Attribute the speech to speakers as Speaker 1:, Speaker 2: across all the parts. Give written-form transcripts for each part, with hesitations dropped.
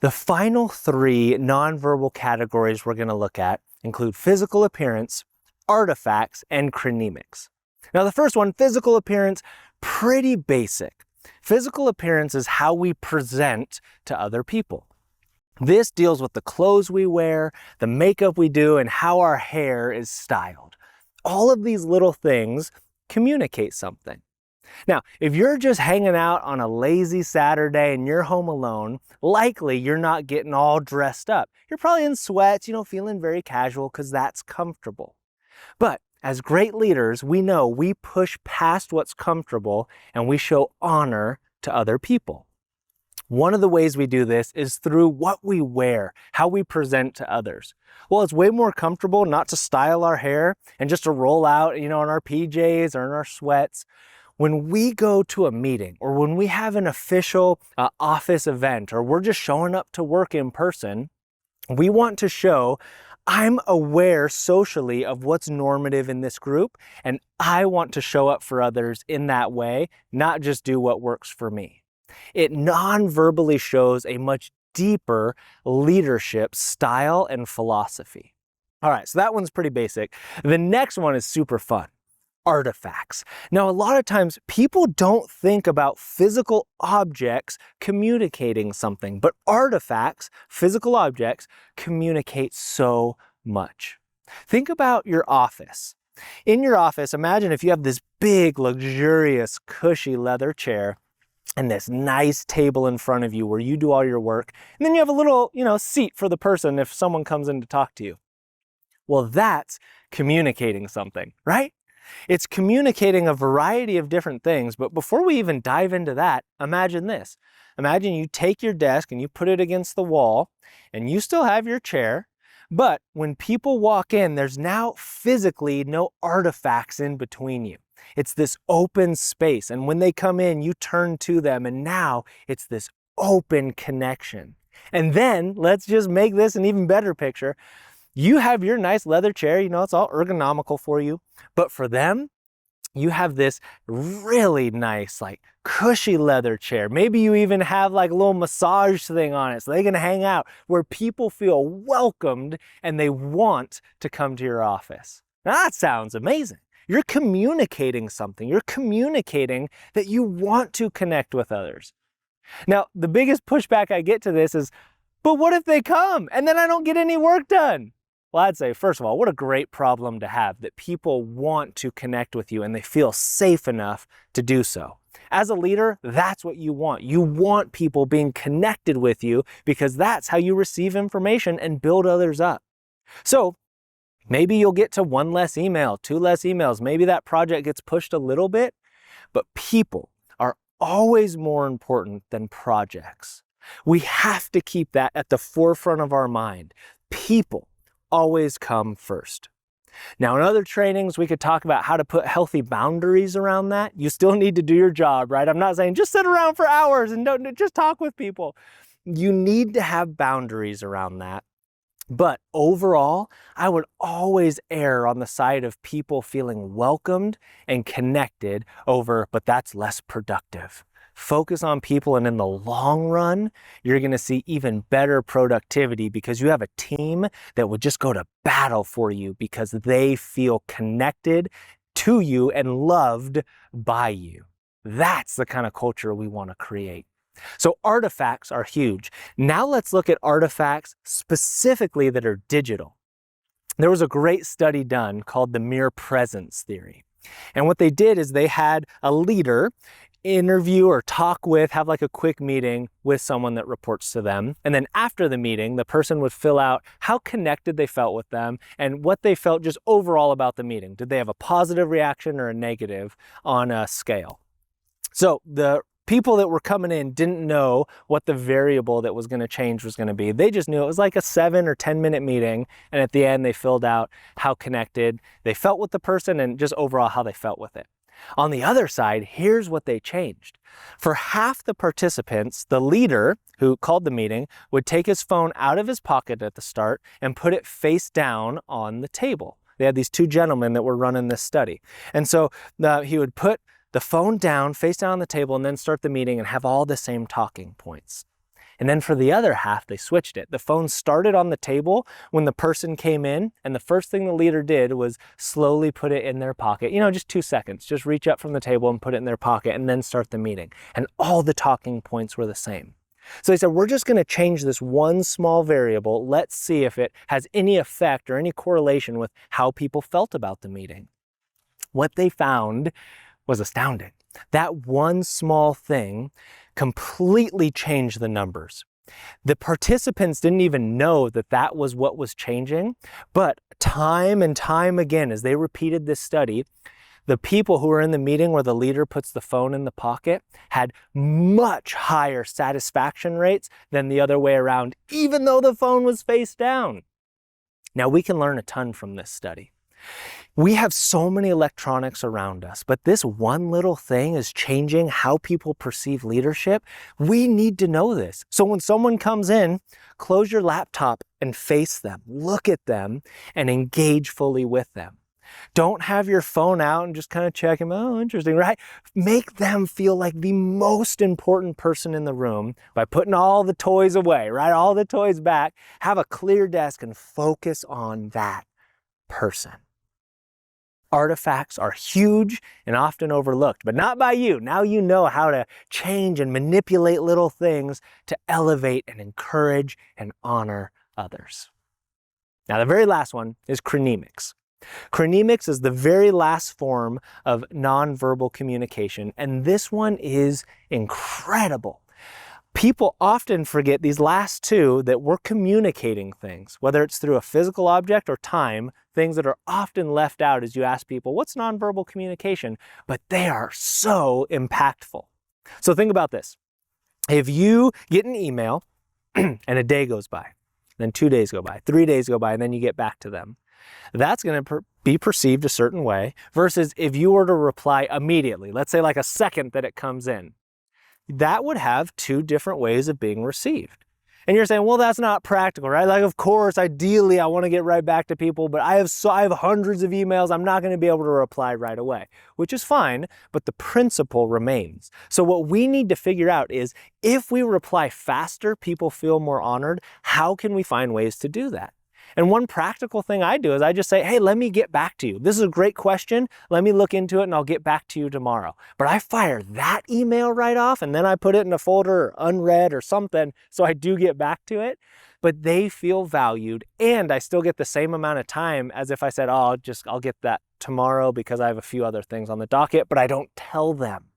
Speaker 1: The final three nonverbal categories we're going to look at include physical appearance, artifacts, and chronemics. Now the first one, physical appearance, pretty basic. Physical appearance is how we present to other people. This deals with the clothes we wear, the makeup we do, and how our hair is styled. All of these little things communicate something. Now, if you're just hanging out on a lazy Saturday and you're home alone, likely you're not getting all dressed up. You're probably in sweats, feeling very casual because that's comfortable. But as great leaders, we know we push past what's comfortable and we show honor to other people. One of the ways we do this is through what we wear, how we present to others. Well, it's way more comfortable not to style our hair and just to roll out, in our PJs or in our sweats. When we go to a meeting or when we have an official office event or we're just showing up to work in person, we want to show I'm aware socially of what's normative in this group, and I want to show up for others in that way, not just do what works for me. It non-verbally shows a much deeper leadership style and philosophy. All right, so that one's pretty basic. The next one is super fun. Artifacts. Now, a lot of times people don't think about physical objects communicating something, but artifacts, physical objects, communicate so much. Think about your office. In your office, imagine if you have this big, luxurious, cushy leather chair and this nice table in front of you where you do all your work, and then you have a little, seat for the person if someone comes in to talk to you. Well, that's communicating something, right? It's communicating a variety of different things, but before we even dive into that, imagine this. Imagine you take your desk and you put it against the wall, and you still have your chair, but when people walk in, there's now physically no artifacts in between you. It's this open space, and when they come in, you turn to them, and now it's this open connection. And then, let's just make this an even better picture. You have your nice leather chair, it's all ergonomical for you. But for them, you have this really nice, cushy leather chair. Maybe you even have a little massage thing on it so they can hang out where people feel welcomed and they want to come to your office. Now that sounds amazing. You're communicating something. You're communicating that you want to connect with others. Now, the biggest pushback I get to this is, but what if they come and then I don't get any work done? Well, I'd say, first of all, what a great problem to have that people want to connect with you and they feel safe enough to do so. As a leader, that's what you want. You want people being connected with you because that's how you receive information and build others up. So maybe you'll get to one less email, two less emails. Maybe that project gets pushed a little bit, but people are always more important than projects. We have to keep that at the forefront of our mind. People always come first. Now, in other trainings, we could talk about how to put healthy boundaries around that. You still need to do your job, right? I'm not saying just sit around for hours and don't just talk with people. You need to have boundaries around that. But overall, I would always err on the side of people feeling welcomed and connected over, but that's less productive. Focus on people, and in the long run, you're going to see even better productivity because you have a team that would just go to battle for you because they feel connected to you and loved by you. That's the kind of culture we want to create. So artifacts are huge. Now let's look at artifacts specifically that are digital. There was a great study done called the mere presence theory. And what they did is they had a leader interview or talk with, have a quick meeting with someone that reports to them. And then after the meeting, the person would fill out how connected they felt with them and what they felt just overall about the meeting. Did they have a positive reaction or a negative on a scale? So the people that were coming in didn't know what the variable that was going to change was going to be. They just knew it was like a 7 or 10 minute meeting. And at the end, they filled out how connected they felt with the person and just overall how they felt with it. On the other side, here's what they changed. For half the participants, the leader who called the meeting would take his phone out of his pocket at the start and put it face down on the table. They had these two gentlemen that were running this study. And so he would put the phone down, face down on the table, and then start the meeting and have all the same talking points. And then for the other half, they switched it. The phone started on the table when the person came in, and the first thing the leader did was slowly put it in their pocket. Just 2 seconds. Just reach up from the table and put it in their pocket and then start the meeting. And all the talking points were the same. So they said, we're just going to change this one small variable. Let's see if it has any effect or any correlation with how people felt about the meeting. What they found was astounding. That one small thing completely changed the numbers. The participants didn't even know that that was what was changing, but time and time again, as they repeated this study, the people who were in the meeting where the leader puts the phone in the pocket had much higher satisfaction rates than the other way around, even though the phone was face down. Now, we can learn a ton from this study. We have so many electronics around us, but this one little thing is changing how people perceive leadership. We need to know this. So when someone comes in, close your laptop and face them, look at them, and engage fully with them. Don't have your phone out and just kind of check them. Oh, interesting, right? Make them feel like the most important person in the room by putting all the toys away, right? All the toys back. Have a clear desk and focus on that person. Artifacts are huge and often overlooked, but not by you. Now you know how to change and manipulate little things to elevate and encourage and honor others. Now, the very last one is chronemics. Chronemics is the very last form of nonverbal communication, and this one is incredible. People often forget these last two, that we're communicating things, whether it's through a physical object or time, things that are often left out as you ask people, what's nonverbal communication? But they are so impactful. So think about this. If you get an email and a day goes by, then 2 days go by, 3 days go by, and then you get back to them, that's going to be perceived a certain way versus if you were to reply immediately, let's say like a second that it comes in, that would have two different ways of being received. And you're saying, well, that's not practical, right? Like, of course, ideally, I want to get right back to people, but I have hundreds of emails. I'm not going to be able to reply right away, which is fine, but the principle remains. So what we need to figure out is if we reply faster, people feel more honored. How can we find ways to do that? And one practical thing I do is I just say, hey, let me get back to you. This is a great question. Let me look into it and I'll get back to you tomorrow. But I fire that email right off and then I put it in a folder unread or something so I do get back to it. But they feel valued and I still get the same amount of time as if I said, oh, I'll get that tomorrow because I have a few other things on the docket, but I don't tell them.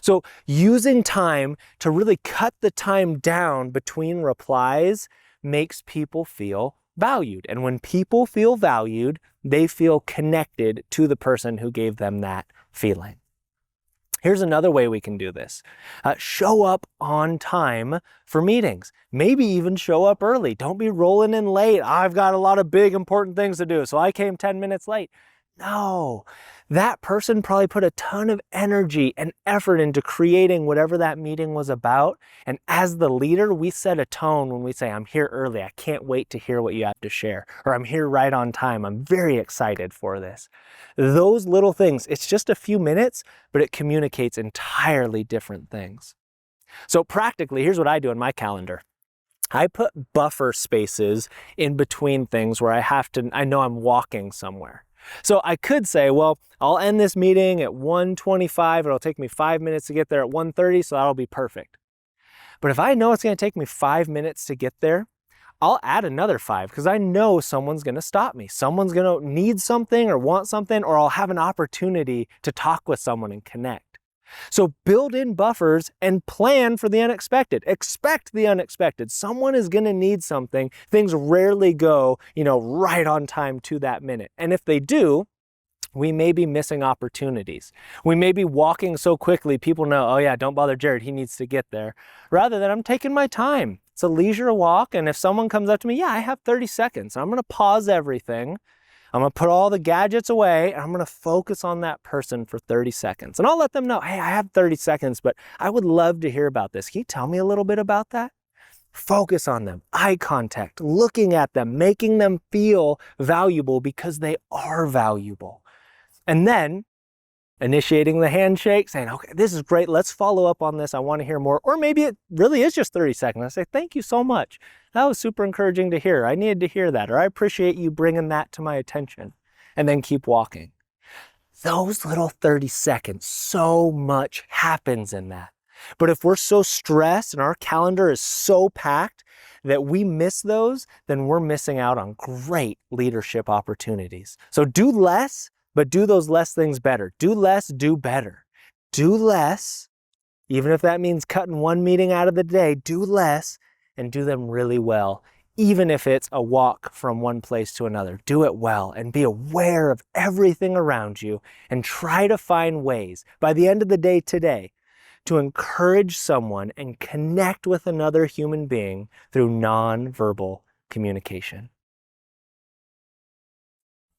Speaker 1: So using time to really cut the time down between replies makes people feel valued. And when people feel valued, they feel connected to the person who gave them that feeling. Here's another way we can do this. Show up on time for meetings. Maybe even show up early. Don't be rolling in late. I've got a lot of big important things to do, so I came 10 minutes late. No, that person probably put a ton of energy and effort into creating whatever that meeting was about. And as the leader, we set a tone when we say, I'm here early. I can't wait to hear what you have to share. Or I'm here right on time. I'm very excited for this. Those little things, it's just a few minutes, but it communicates entirely different things. So practically, here's what I do in my calendar. I put buffer spaces in between things where I know I'm walking somewhere. So I could say, well, I'll end this meeting at 1:25. It'll take me 5 minutes to get there at 1:30, so that'll be perfect. But if I know it's going to take me 5 minutes to get there, I'll add another 5 because I know someone's going to stop me. Someone's going to need something or want something, or I'll have an opportunity to talk with someone and connect. So build in buffers and plan for the unexpected. Expect the unexpected. Someone is going to need something. Things rarely go, right on time to that minute. And if they do, we may be missing opportunities. We may be walking so quickly, people know, oh yeah, don't bother Jared, he needs to get there. Rather than I'm taking my time. It's a leisure walk, and if someone comes up to me, yeah, I have 30 seconds. I'm going to pause everything. I'm going to put all the gadgets away and I'm going to focus on that person for 30 seconds. And I'll let them know, hey, I have 30 seconds, but I would love to hear about this. Can you tell me a little bit about that? Focus on them, eye contact, looking at them, making them feel valuable because they are valuable. And then Initiating the handshake, saying, okay, this is great. Let's follow up on this. I want to hear more. Or maybe it really is just 30 seconds. I say, thank you so much. That was super encouraging to hear. I needed to hear that. Or I appreciate you bringing that to my attention. And then keep walking. Those little 30 seconds, so much happens in that. But if we're so stressed and our calendar is so packed that we miss those, then we're missing out on great leadership opportunities. So do less, but do those less things better. Do less, do better. Do less, even if that means cutting one meeting out of the day, do less and do them really well. Even if it's a walk from one place to another, do it well and be aware of everything around you and try to find ways by the end of the day today to encourage someone and connect with another human being through nonverbal communication.